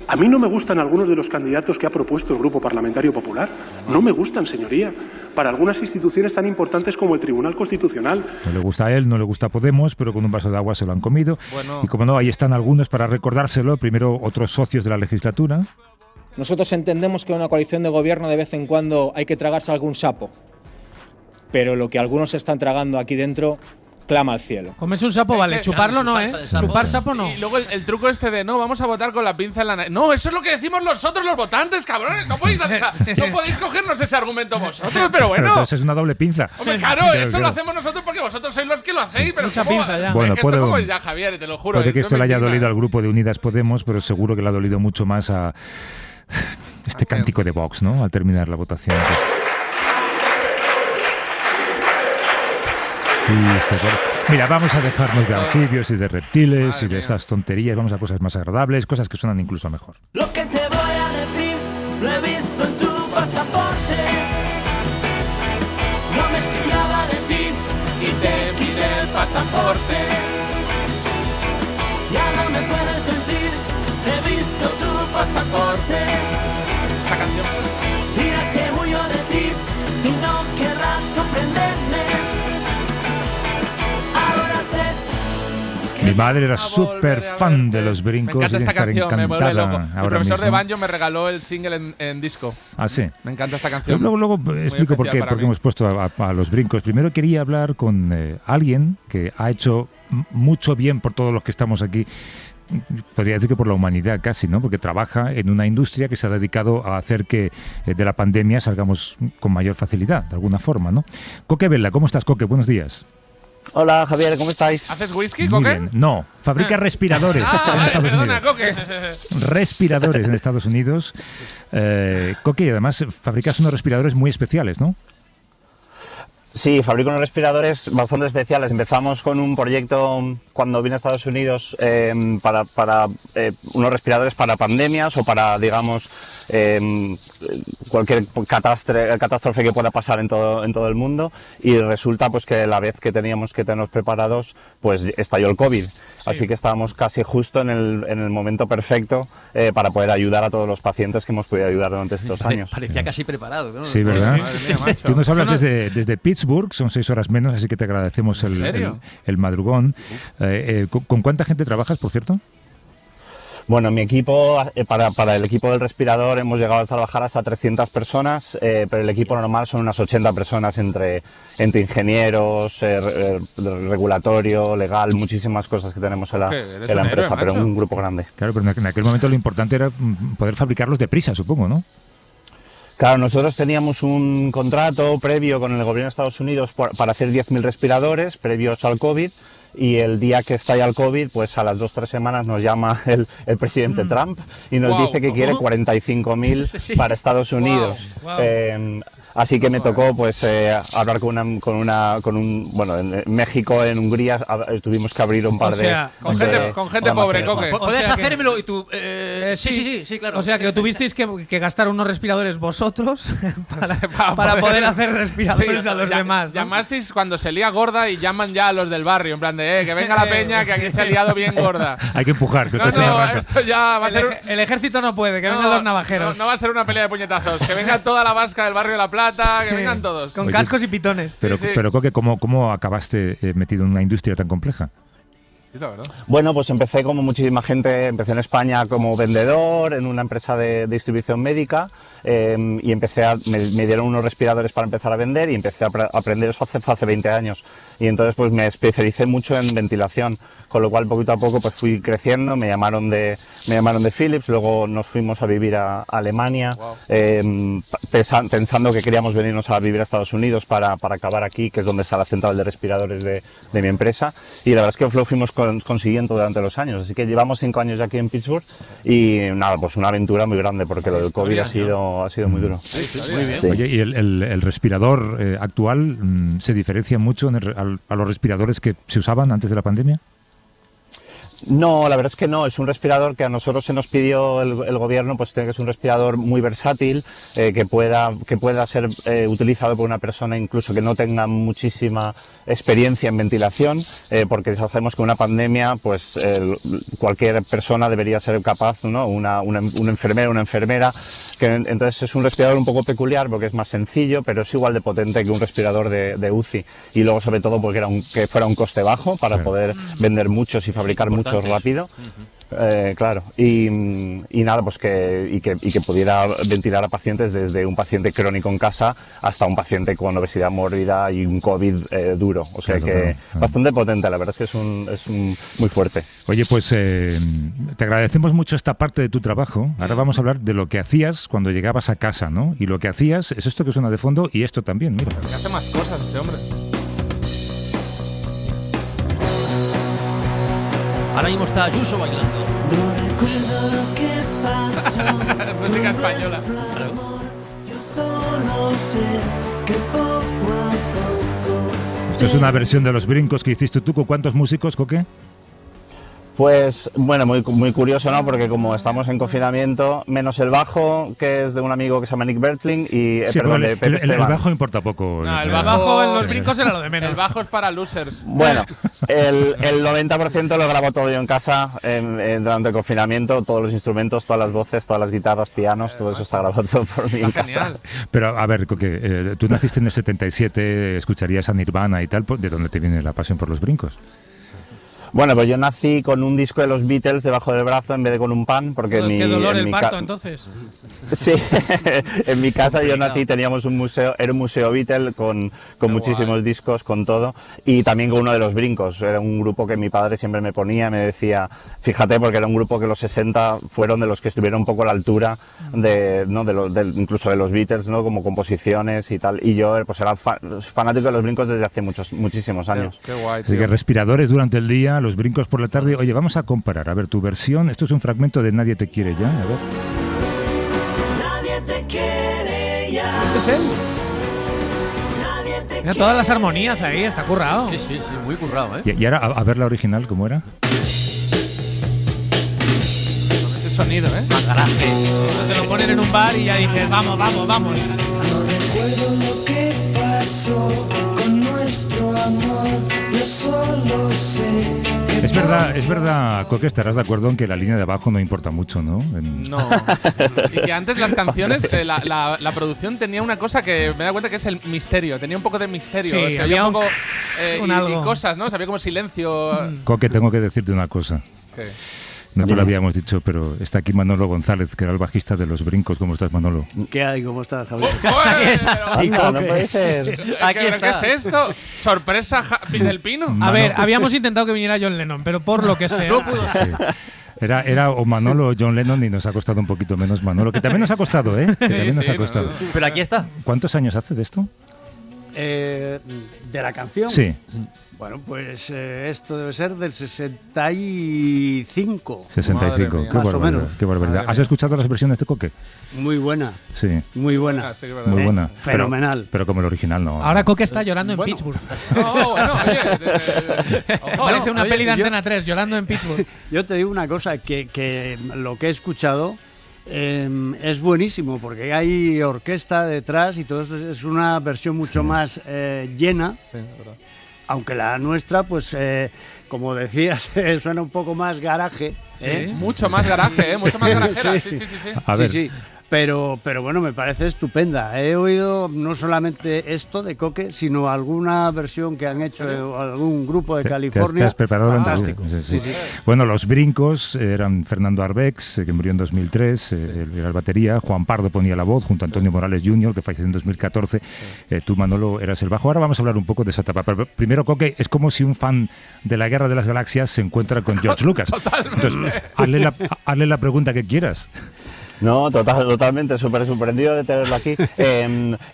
A mí no me gustan algunos de los candidatos que ha propuesto el Grupo Parlamentario Popular. No me gustan, señoría. Para algunas instituciones tan importantes como el Tribunal Constitucional. No le gusta a él, no le gusta a Podemos, pero con un vaso de agua se lo han comido. Bueno. Y como no, ahí están algunos para recordárselo. Primero, otros socios de la legislatura. Nosotros entendemos que en una coalición de gobierno de vez en cuando hay que tragarse algún sapo. Pero lo que algunos están tragando aquí dentro clama al cielo. Comerse un sapo, vale. Chuparlo no, ¿eh? Chupar sapo no. Y luego el truco este de no, vamos a votar con la pinza en la nariz. No, eso es lo que decimos nosotros los votantes, cabrones. No podéis cogernos ese argumento vosotros, pero bueno. Pero entonces es una doble pinza. Hombre, claro, eso lo hacemos nosotros porque vosotros sois los que lo hacéis. Pero mucha pinza ya. Bueno, esto como ya, Javier, te lo juro. Puede que esto le haya dolido al grupo de Unidas Podemos, pero seguro que le ha dolido mucho más a este cántico de Vox, ¿no? Al terminar la votación. Sí, mira, vamos a dejarnos de anfibios y de reptiles y de esas tonterías. Vamos a cosas más agradables, cosas que suenan incluso mejor. Lo que te voy a decir, lo he visto en tu pasaporte. No me fiaba de ti y te pide el pasaporte. Ya no me puedes mentir, he visto tu pasaporte. Esta canción. Dirás que huyo de ti y no querrás comprenderme. Mi madre era súper fan de los brincos. Me encanta esta canción, me vuelve loco. Mi profesor mismo de banjo me regaló el single en disco. Ah, sí. Me encanta esta canción. Luego explico por qué hemos puesto a los brincos. Primero quería hablar con alguien que ha hecho mucho bien por todos los que estamos aquí podría decir que por la humanidad casi, ¿no? Porque trabaja en una industria que se ha dedicado a hacer que de la pandemia salgamos con mayor facilidad, de alguna forma, ¿no? Coque Vela, ¿cómo estás, Coque? Buenos días. Hola, Javier, ¿cómo estáis? ¿Haces whisky, Muy Coque? bien. No, fabrica respiradores en Estados perdona, Unidos. Coque. Respiradores en Estados Unidos. Coque, y además fabricas unos respiradores muy especiales, ¿no? Sí, fabrico unos respiradores bastante especiales. Empezamos con un proyecto cuando vine a Estados Unidos para unos respiradores para pandemias o para, digamos, cualquier catástrofe que pueda pasar en todo el mundo, y resulta pues que la vez que teníamos que tenernos preparados, pues estalló el COVID. Así que estábamos casi justo en el momento perfecto para poder ayudar a todos los pacientes que hemos podido ayudar durante estos años. Parecía casi preparado, ¿no? Sí, ¿verdad? Madre mía, macho. Tú nos hablas desde Pittsburgh, son 6 horas menos, así que te agradecemos el madrugón. ¿Con cuánta gente trabajas, por cierto? Bueno, mi equipo, para el equipo del respirador hemos llegado a trabajar hasta 300 personas, pero el equipo normal son unas 80 personas entre ingenieros, regulatorio, legal, muchísimas cosas que tenemos en la empresa, pero un grupo grande. Claro, pero en aquel momento lo importante era poder fabricarlos deprisa, supongo, ¿no? Claro, nosotros teníamos un contrato previo con el gobierno de Estados Unidos para hacer 10.000 respiradores previos al COVID. Y el día que estalla el COVID, pues a las 2-3 semanas nos llama el presidente Trump y nos dice que quiere 45.000 para Estados Unidos. Así que me tocó pues hablar bueno, en México, en Hungría, tuvimos que abrir un par con gente pobre, Coque. Podés hacérmelo y tú. Sí, claro. O sea, que tuvisteis que gastar unos respiradores vosotros para poder hacer respiradores a los demás, ¿no? Llamasteis cuando se lía gorda y llaman ya a los del barrio, en plan de que venga la peña, que aquí se ha liado bien gorda. Hay que empujar. Que esto ya va a ser. El ejército no puede, que vengan los navajeros. No va a ser una pelea de puñetazos. Que venga toda la vasca del barrio de La Plata, que vengan todos. Con cascos y pitones. Pero Coque, ¿cómo acabaste metido en una industria tan compleja? Sí, la verdad. Bueno, pues empecé como muchísima gente, empecé en España como vendedor en una empresa de distribución médica y me dieron unos respiradores para empezar a vender y empecé a aprender eso hace 20 años. Y entonces pues me especialicé mucho en ventilación, con lo cual poquito a poco pues fui creciendo, me llamaron de Philips, luego nos fuimos a vivir a Alemania, pensando que queríamos venirnos a vivir a Estados Unidos para acabar aquí, que es donde está la central de respiradores de mi empresa, y la verdad es que lo fuimos consiguiendo durante los años, así que llevamos 5 años ya aquí en Pittsburgh y nada, pues una aventura muy grande porque lo del COVID ha sido muy duro. Muy bien. Sí. Oye, ¿y el respirador actual se diferencia mucho a los respiradores que se usaban antes de la pandemia? No, la verdad es que no, es un respirador que a nosotros se nos pidió el gobierno, pues tiene que ser un respirador muy versátil, que pueda ser utilizado por una persona incluso que no tenga muchísima experiencia en ventilación, porque sabemos que una pandemia, pues cualquier persona debería ser capaz, ¿no? Un enfermero, una enfermera, que entonces es un respirador un poco peculiar porque es más sencillo, pero es igual de potente que un respirador de UCI, y luego sobre todo porque que fuera un coste bajo para poder vender muchos y fabricar muchos rápido. Claro, y nada, pues que pudiera ventilar a pacientes desde un paciente crónico en casa hasta un paciente con obesidad mórbida y un COVID duro, o sea que bastante potente, la verdad es que es muy fuerte. Oye, pues te agradecemos mucho esta parte de tu trabajo. Ahora vamos a hablar de lo que hacías cuando llegabas a casa, ¿no? Y lo que hacías es esto que suena de fondo y esto también, mira. Que hace más cosas este hombre. Ahora mismo está Ayuso bailando. No recuerdo lo que pasó. Música española. Yo solo sé que poco a poco. Esto es una versión de Los Brincos que hiciste tú. ¿Con cuántos músicos, Coque? Pues bueno, muy curioso, ¿no? Porque como estamos en confinamiento, menos el bajo, que es de un amigo que se llama Nick Bertling, y Sí, perdón, de Pepe el Esteban. bajo importa poco. No, el bajo en Los Brincos era lo de menos. El bajo es para losers. Bueno, el 90% lo grabo todo yo en casa durante el confinamiento, todos los instrumentos, todas las voces, todas las guitarras, pianos, todo eso está grabado todo por mí en casa. Pero a ver, Coque, tú naciste en el 77, escucharías a Nirvana y tal, ¿de dónde te viene la pasión por los brincos? Bueno, pues yo nací con un disco de los Beatles debajo del brazo en vez de con un pan, porque qué dolor el parto, entonces. Sí, en mi casa yo nací, teníamos un museo, era un museo Beatle con muchísimos discos, con todo, y también con uno de los Brincos. Era un grupo que mi padre siempre me ponía, me decía, fíjate, porque era un grupo que los 60 fueron de los que estuvieron un poco a la altura incluso de los Beatles, ¿no? Como composiciones y tal. Y yo pues era fanático de los Brincos desde hace muchísimos años. Qué guay, tío. Así que respiradores durante el día, los Brincos por la tarde. Oye, vamos a comparar, a ver, tu versión. Esto es un fragmento de Nadie te quiere ya, a ver. Nadie te quiere ya. ¿Este es él? Mira todas las armonías ahí, está currado. Sí, muy currado, ¿eh? Y ahora, a ver la original, ¿cómo era? Con ese sonido, ¿eh? Más garaje. Eso te lo ponen en un bar y ya dices, vamos. No recuerdo lo que pasó con nuestro amor. Yo solo sé que Es verdad, Coque, estarás de acuerdo en que la línea de abajo no importa mucho, ¿no? No. Y que antes las canciones, la producción tenía una cosa que me da cuenta que es el misterio. Tenía un poco de misterio. Sí, se había un poco. algo. Y cosas, ¿no? Se había como silencio. Coque, tengo que decirte una cosa. ¿Qué? No te lo habíamos dicho, pero está aquí Manolo González, que era el bajista de Los Brincos. ¿Cómo estás, Manolo? ¿Qué hay? ¿Cómo estás, Javier? No puede ser. ¿Qué es esto? ¿Sorpresa del Pino? A ver, habíamos intentado que viniera John Lennon, pero por lo que sea. No pudo ser. Era o Manolo o John Lennon y nos ha costado un poquito menos Manolo, que también nos ha costado, ¿eh? Que también nos ha costado. No. Pero aquí está. ¿Cuántos años hace de esto? ¿De la canción? Sí. Bueno, pues esto debe ser del 65. 65, Mía, qué barbaridad. Qué barbaridad. ¿Has escuchado las versiones de Coque? Muy buena. Sí. Muy buena. Sí, muy buena. Fenomenal. Pero como el original no. Ahora Coque está llorando en Pittsburgh. Parece una peli de Antena 3, llorando en Pittsburgh. Yo te digo una cosa, que lo que he escuchado es buenísimo, porque hay orquesta detrás y todo esto es una versión mucho más llena. Sí, es verdad. Aunque la nuestra, pues, como decías, suena un poco más garaje. Mucho más garaje, mucho más garajera. Sí. A ver. Sí. Pero bueno, me parece estupenda. He oído no solamente esto de Coque, sino alguna versión que han hecho algún grupo de California. ¿Te has preparado? Fantástico. Sí. Bueno, los Brincos eran Fernando Arbex, que murió en 2003, era el batería. Juan Pardo ponía la voz, junto a Antonio Morales Jr., que falleció en 2014. Tú, Manolo, eras el bajo. Ahora vamos a hablar un poco de esa etapa. Pero primero, Coque, es como si un fan de la Guerra de las Galaxias se encuentra con George Lucas. Totalmente. Entonces, hazle la pregunta que quieras. No, totalmente, súper sorprendido de tenerlo aquí.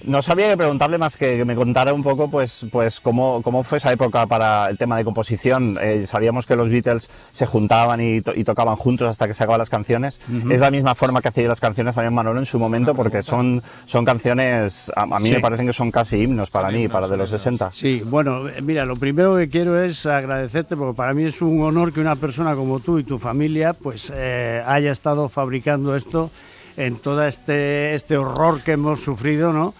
No sabía que preguntarle más que me contara un poco pues cómo fue esa época para el tema de composición. Sabíamos que los Beatles se juntaban y tocaban juntos hasta que sacaban las canciones. Es la misma forma que hacía las canciones también Manolo en su momento, porque son canciones, a mí me parecen que son casi himnos para mí, para de los 60. Sí, bueno, mira, lo primero que quiero es agradecerte, porque para mí es un honor que una persona como tú y tu familia pues haya estado fabricando esto en todo este horror que hemos sufrido, ¿no?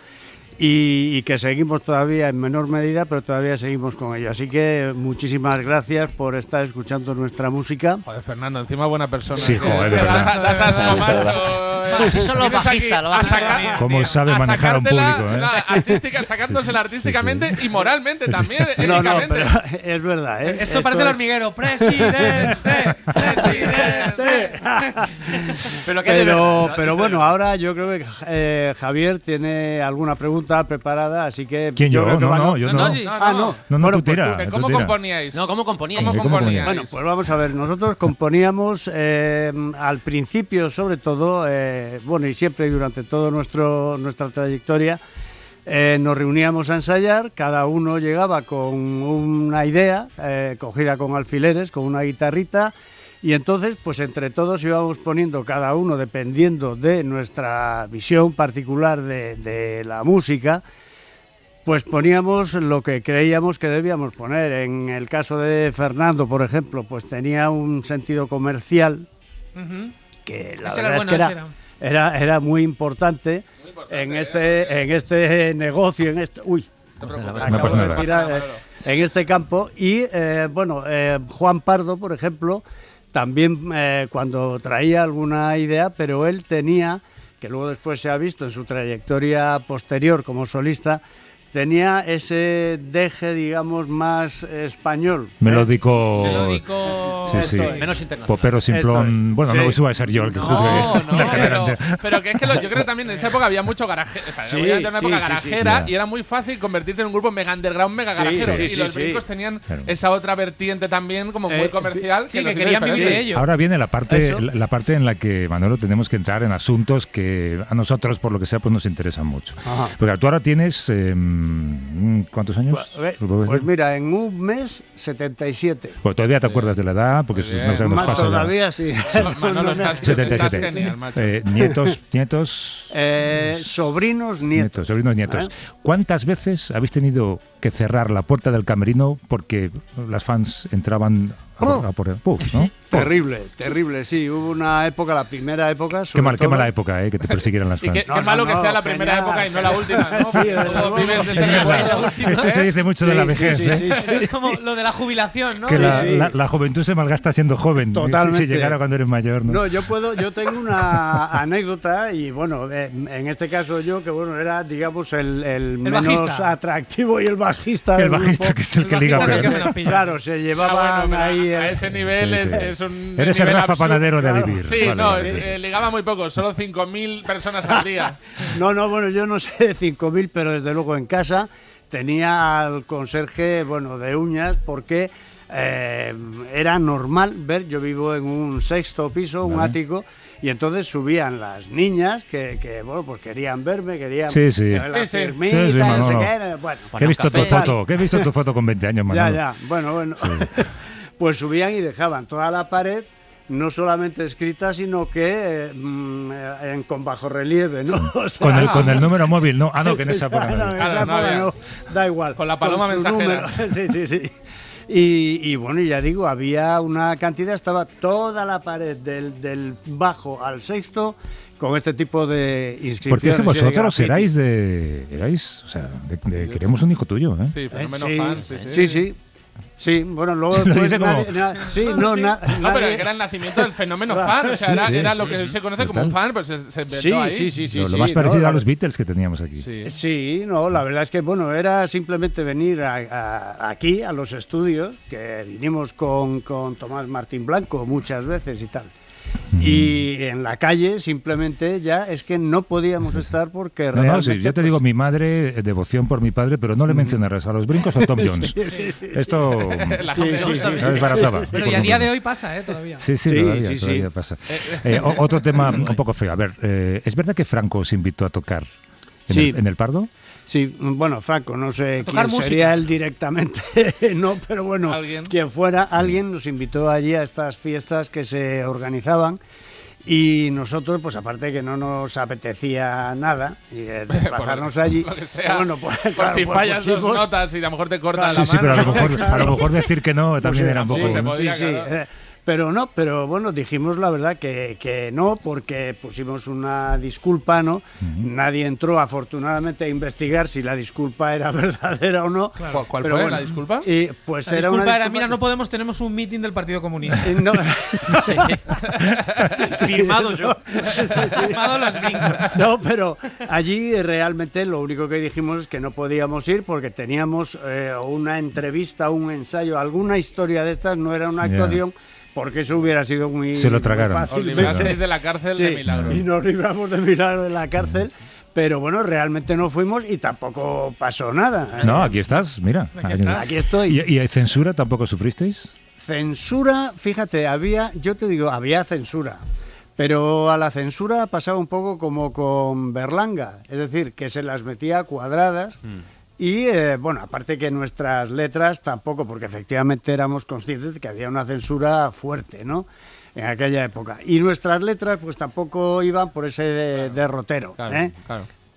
Y que seguimos todavía en menor medida, pero todavía seguimos con ello. Así que muchísimas gracias por estar escuchando nuestra música. Joder, Fernando, encima buena persona. Sí, joder, de verdad. Das asco, macho. Así son los bajistas, lo ¿Cómo sabe manejar a un público? Sacándosela artísticamente y moralmente también. No, pero es verdad, ¿eh? Esto parece el hormiguero. ¡Presidente! Pero bueno, ahora yo creo que Javier tiene alguna pregunta preparada, así que... ¿Quién, yo? Yo no. No, bueno, tú tira. ¿Cómo componíais? No, ¿cómo componíais? Bueno, pues vamos a ver, nosotros componíamos al principio, sobre todo, bueno, y siempre durante toda nuestra trayectoria, nos reuníamos a ensayar, cada uno llegaba con una idea, cogida con alfileres, con una guitarrita, y entonces, pues entre todos íbamos poniendo cada uno, dependiendo de nuestra visión particular de la música, pues poníamos lo que creíamos que debíamos poner. En el caso de Fernando, por ejemplo, pues tenía un sentido comercial, que la verdad es que era muy importante en este negocio, en este campo. Y bueno, Juan Pardo, por ejemplo, también cuando traía alguna idea, pero él tenía, que luego después se ha visto en su trayectoria posterior como solista, tenía ese deje, digamos, más español. Melódico. Sí. Menos internacional. Popero simplón. Bueno, no voy a ser yo el que juzgue. Pero que es que yo creo que también en esa época había mucho garaje. O sea, había una época garajera y era muy fácil convertirte en un grupo mega underground, mega garajero. Y los brincos tenían esa otra vertiente también, como muy comercial. Que querían vivir de ello. Ahora viene la parte en la que, Manolo, tenemos que entrar en asuntos que a nosotros, por lo que sea, pues nos interesan mucho. Ajá. Porque tú ahora tienes. ¿Cuántos años? Pues mira, en un mes 77. Pues todavía te acuerdas de la edad, porque eso no nos pasa. Todavía sí. Manolo, estás 77. Genial, macho. Nietos. Sobrinos, nietos. Sobrinos, nietos. ¿Cuántas veces habéis tenido que cerrar la puerta del camerino porque las fans entraban a por el pub, ¿no? Terrible, sí. Hubo una época, la primera época. Qué mala época, que te persiguieran las fans. Y qué malo que sea la primera época y no la última, ¿no? Sí, esto se dice mucho de la vejez. Es como lo de la jubilación, ¿no? Que la juventud se malgasta siendo joven. Totalmente. Si llegara cuando eres mayor, ¿no? No, yo tengo una anécdota y bueno, en este caso yo, que bueno, era, digamos, el menos bajista. Atractivo y el bajista. El bajista, que es el que liga peor. Claro, se llevaban ahí. A ese nivel es un. Eres el Rafa Panadero de vivir. Sí, ligaba muy poco, solo 5.000 personas al día. No, bueno, yo no sé de 5.000, pero desde luego en casa tenía al conserje, bueno, de uñas, porque era normal ver, yo vivo en un 6º piso, un ático, y entonces subían las niñas que bueno, pues querían verme, querían la firmita, no sé qué. Bueno, he visto tu foto con 20 años, Manolo. Ya, bueno. Sí. Pues subían y dejaban toda la pared no solamente escrita, sino que con bajo relieve, ¿no? O sea, con el número móvil, ¿no? Que en esa época no, da igual. Con la paloma mensajera. Sí. Y bueno, ya digo, había una cantidad, estaba toda la pared del bajo al 6º con este tipo de inscripciones. Porque vosotros erais queremos un hijo tuyo, ¿eh? Sí, fenómeno fan, sí. Sí, bueno, luego después pero era el nacimiento del fenómeno fan, o sea, era lo que se conoce como un fan, pues se inventó ahí. Sí. Lo más parecido a los Beatles que teníamos aquí. Sí, la verdad es que, bueno, era simplemente venir aquí, a los estudios, que vinimos con Tomás Martín Blanco muchas veces y tal. Y en la calle simplemente ya es que no podíamos estar porque realmente... yo te digo, mi madre, devoción por mi padre, pero no le mencionarás a los brincos o a Tom Jones. Esto la gente desbarataba. Pero y a día de hoy pasa, todavía. Sí, todavía pasa. Otro tema un poco feo. A ver, ¿es verdad que Franco os invitó a tocar en el Pardo? Sí, bueno, Franco, no sé quién sería él directamente, no, pero bueno, quien fuera, alguien nos invitó allí a estas fiestas que se organizaban y nosotros, pues aparte que no nos apetecía nada y desplazarnos allí, bueno, pues si fallas dos notas y a lo mejor te cortas la mano. Sí, pero a lo mejor decir que no también era un poco... Pero bueno, dijimos la verdad que no, porque pusimos una disculpa, ¿no? Nadie entró, afortunadamente, a investigar si la disculpa era verdadera o no. Claro. ¿Cuál fue la disculpa? Pues la disculpa era, mira, no podemos, tenemos un meeting del Partido Comunista. No. Firmado yo. Firmado los brincos. No, pero allí realmente lo único que dijimos es que no podíamos ir porque teníamos una entrevista, un ensayo, alguna historia de estas, no era una actuación. Porque eso hubiera sido muy, se lo tragaron. Muy fácil. Os librasteis de la cárcel de milagro. Y nos libramos de milagro de la cárcel, pero bueno, realmente no fuimos y tampoco pasó nada. No, aquí estás, mira. Aquí estoy. ¿Y censura tampoco sufristeis? Censura, fíjate, había censura. Pero a la censura pasaba un poco como con Berlanga, es decir, que se las metía cuadradas. Y bueno, aparte que nuestras letras tampoco, porque efectivamente éramos conscientes de que había una censura fuerte, ¿no? En aquella época. Y nuestras letras pues tampoco iban por ese derrotero. Claro.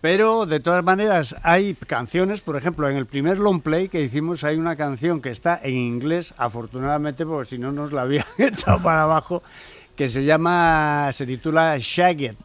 Pero de todas maneras hay canciones, por ejemplo, en el primer long play que hicimos hay una canción que está en inglés, afortunadamente, porque si no nos la habían echado para abajo, que se titula Shagged.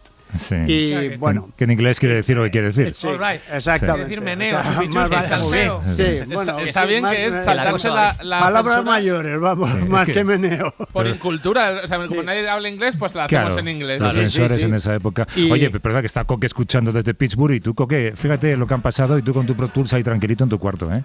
Sí. Y bueno. Que en inglés quiere decir lo que quiere decir. Sí, All right. exactamente. Quiere decir meneo, O sea, bichos, más que vale- salseo. Sí, bueno, Está bien que es saltarse la palabras censura mayores, vamos, Sí, es más que- que meneo. por incultura. O sea, como nadie habla inglés, pues la hacemos Claro, en inglés. los Sí, censores sí. en esa época. Y- Oye, pero verdad que está Coque escuchando desde Pittsburgh y tú, Coque, fíjate lo que han pasado y tú con tu Pro Tools ahí tranquilito en tu cuarto, ¿eh?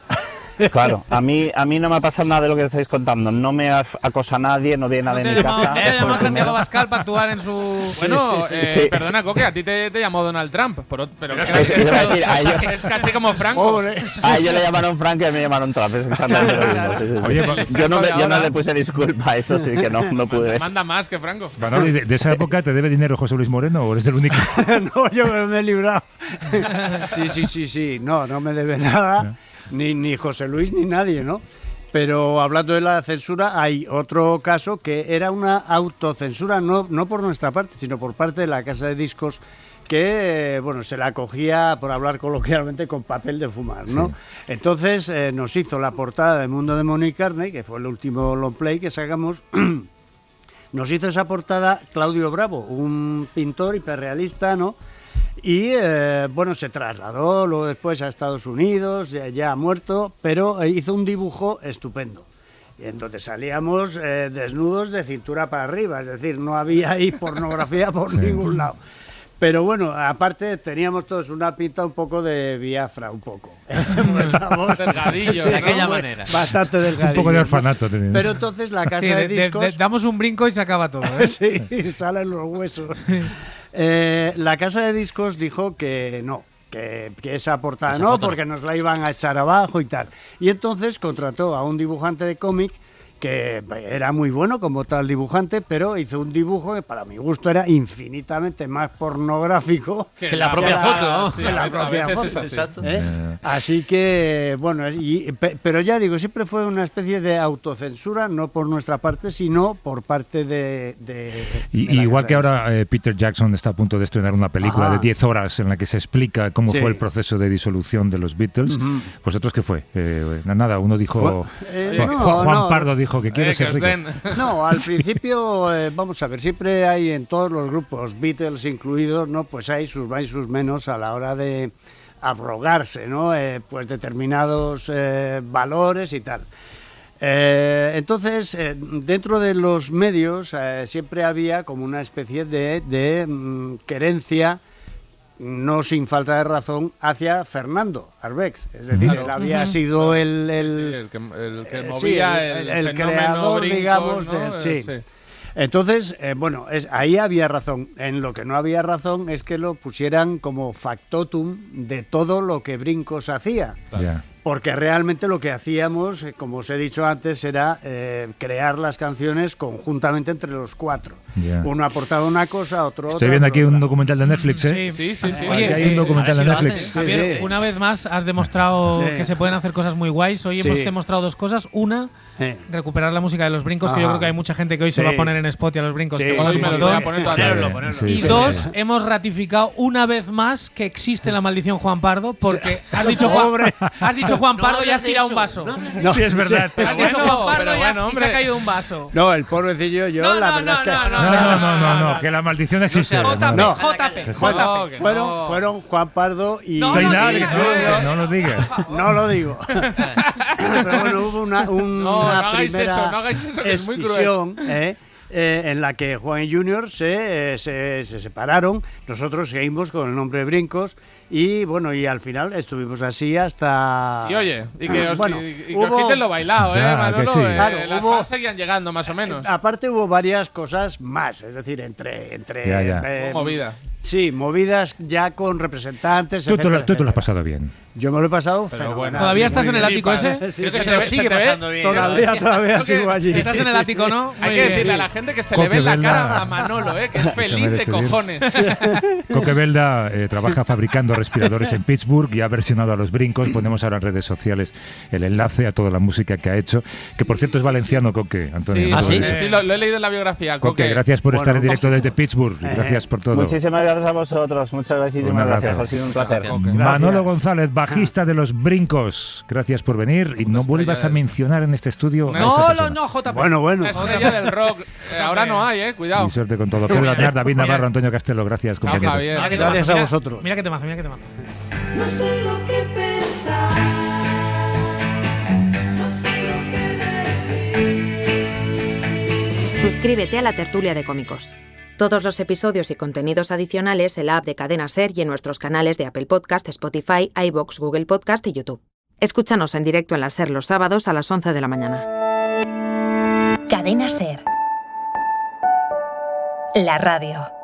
Claro, a mí no me ha pasado nada de lo que estáis contando. No me acosa nadie, no viene nadie a mi casa. Te llamó Santiago Bascal para actuar en su... Bueno, sí. perdona, Coque, a ti te llamó Donald Trump, pero Es que iba a decir, a ellos- es casi como Franco. A ellos le llamaron Frank y a mí me llamaron Trump. Es exactamente lo mismo. Sí, sí, sí. Oye, yo no le puse disculpa, eso sí que no pude. Manda más que Franco. Manoli, ¿de esa época te debe dinero José Luis Moreno o eres el único? No, yo me he librado. Sí. No me debe nada. Ni José Luis ni nadie, ¿no? Pero hablando de la censura, hay otro caso que era una autocensura, no por nuestra parte, sino por parte de la casa de discos que, bueno, se la cogía, por hablar coloquialmente, con papel de fumar, ¿no? Sí. Entonces nos hizo la portada de Mundo de Money Carney, que fue el último long play que sacamos. Nos hizo esa portada Claudio Bravo, un pintor hiperrealista, ¿no? Y bueno, se trasladó luego después a Estados Unidos, ya ha muerto, pero hizo un dibujo estupendo. Y en donde salíamos desnudos de cintura para arriba, es decir, no había ahí pornografía por ningún lado. Pero bueno, aparte teníamos todos una pinta un poco de Biafra, un poco. Estábamos- Delgadillo, Sí, de aquella muy- manera. Bastante delgadillo. Un poco de ¿no? orfanato tenía. Pero entonces la casa Sí, de discos... damos un brinco y se acaba todo, ¿eh? Sí, salen los huesos. La casa de discos dijo que no, que esa portada no, porque nos la iban a echar abajo y tal. Y entonces contrató a un dibujante de cómic que era muy bueno como tal dibujante, pero hizo un dibujo que para mi gusto era infinitamente más pornográfico Que la propia foto, ¿no? Sí, que la a propia veces foto. es así. Exacto. Así que, bueno, pero ya digo, siempre fue una especie de autocensura, no por nuestra parte, sino por parte de Y de la igual casa que de ahora Peter Jackson está a punto de estrenar una película Ajá. de 10 horas en la que se explica cómo Sí. fue el proceso de disolución de los Beatles. ¿Vosotros qué fue? Nada, uno dijo... Juan no. Pardo dijo que quiere Que ser os rico. den. No, al principio, vamos a ver, siempre hay en todos los grupos, Beatles incluidos, ¿no? Pues hay sus más y sus menos a la hora de abrogarse, ¿no? Pues determinados valores y tal. Entonces, dentro de los medios siempre había como una especie de querencia, no sin falta de razón, hacia Fernando Arbex. Es decir, Claro. él había sido el Sí, el que movía sí, el fenómeno creador, Brincos, digamos, ¿no? sí. Entonces, bueno, ahí había razón. En lo que no había razón es que lo pusieran como factotum de todo lo que Brincos hacía. Ya. Porque realmente lo que hacíamos, como os he dicho antes, era crear las canciones conjuntamente entre los cuatro. Ya. Uno aportaba una cosa, otro otra. Estoy viendo otro aquí un otra. documental de Netflix, ¿eh? Sí. Aquí hay un documental de Netflix. Javier, Sí. una vez más has demostrado Sí. que se pueden hacer cosas muy guays. Hoy Sí. hemos demostrado dos cosas. Una, Sí. recuperar la música de los brincos, que yo Ajá. creo que hay mucha gente que hoy se Sí. va a poner en spot y a los brincos. Sí, que mola sí, un sí, montón. voy a poner ponerlo. Sí, Y sí, dos, sí. hemos ratificado una vez más que existe la maldición Juan Pardo, porque has dicho Juan Pardo y has tirado un vaso. No, Sí, es verdad. Has dicho bueno, Juan Pardo pero y, has- bueno, y se ha hombre. caído un vaso. No, el pobrecillo yo, No, la no, verdad es que... No, que la maldición existe. JP, No. JP. No, que no. Fueron Juan Pardo y... No, Soy no nadie, digas. no lo digas. No lo digo. Pero bueno, hubo una no hagáis primera eso, no hagáis eso, que es muy cruel. escisión, en la que Juan y Junior se separaron. Nosotros seguimos con el nombre de Brincos y bueno, y al final estuvimos así hasta... Y oye, y que os, Bueno, y que os hubo- quiten lo bailado, Ya, Manolo. que sí. Claro, las hubo- cosas seguían llegando más o menos. Aparte hubo varias cosas más, es decir, entre Ya. Movida. Sí, movidas ya con representantes, Tú te lo has etcétera. pasado bien. Yo me lo he pasado Pero fenomenal. bueno. ¿Todavía estás Muy en el bien. ático ese? Sí, Creo que sí, se te sí, sigue sí, pasando bien. Todavía Creo sigo allí. Estás en el Sí, ático, sí. ¿no? Hay Muy que bien. decirle a la gente que se Coque le ve en la Velda. cara a Manolo, que es feliz de despedir. cojones. Coque Velda trabaja fabricando respiradores en Pittsburgh y ha versionado a los brincos. Ponemos ahora en redes sociales el enlace a toda la música que ha hecho, que por cierto es valenciano, Coque, Antonio. Sí, no te lo he sí? dicho. sí, lo he leído en la biografía. Coque, gracias por estar en directo desde Pittsburgh y gracias por todo. Muchísimas gracias a vosotros. Muchas gracias. Ha sido un placer. Manolo González, bajista de Los Brincos. Gracias por venir y no vuelvas a mencionar en este estudio. No, JP. Bueno. Estrella del rock. Ahora no hay, cuidado. Y suerte con todo. Pedro Aznar, David Navarro, Antonio Castelo. Gracias, compañeros. Gracias a vosotros. Mira qué temazo, mira qué temazo. No sé lo que pensar. No sé lo que decir. Suscríbete a La Tertulia de Cómicos. Todos los episodios y contenidos adicionales en la app de Cadena SER y en nuestros canales de Apple Podcast, Spotify, iVoox, Google Podcast y YouTube. Escúchanos en directo en la SER los sábados a las 11 de la mañana. Cadena SER. La radio.